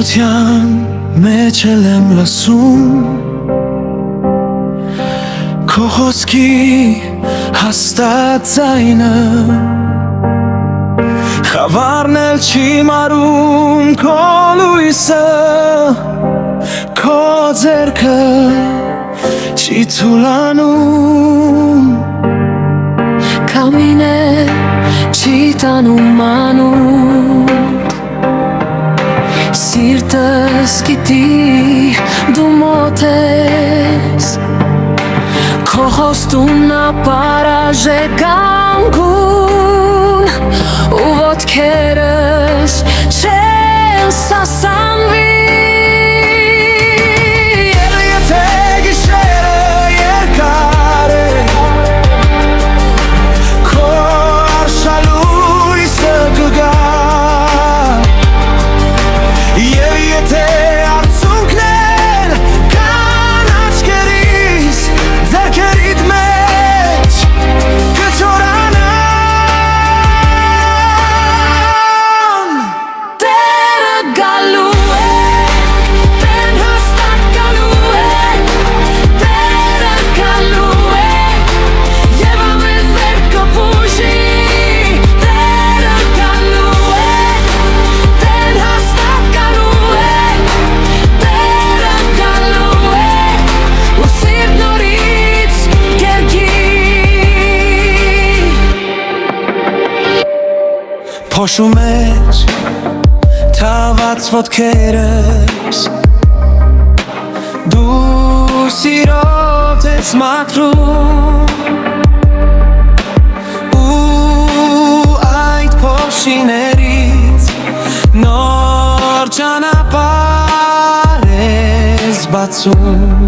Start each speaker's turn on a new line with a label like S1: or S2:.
S1: Տխրության մեջ եմ լսում քո խոսքի հաստատ ձայնը, խավարն էլ չի մարում քո լույսը, քո ձեռքը չի թուլանում,
S2: Քամինը չի տանում անուտ, սիրտս գիտի դու մոտ ես, քո խոստումն ապարաժ է կանգուն, ու ոտքերս չեն սասանվի։
S1: Եթե գիշերը երկար է, քո արշալույսը կգա, և եթե արցունքներ կան աչքերիս, ձեռքերիդ մեջ կչորանան,
S2: Տերը գալու է, Տեն հաստատ գալու է, Տերը գալու է, և ամեն վեր կպուժի, Տերը գալու է, Տեն հաստատ գալու է, Տերը գալու է, ու սիրտ նորից կերգի։
S1: Փոշու մեջ թաված ոտքերս, դու սիրով ես մաքրում, ու այդ փոշիներից նոր ճանապարհ ես բացում,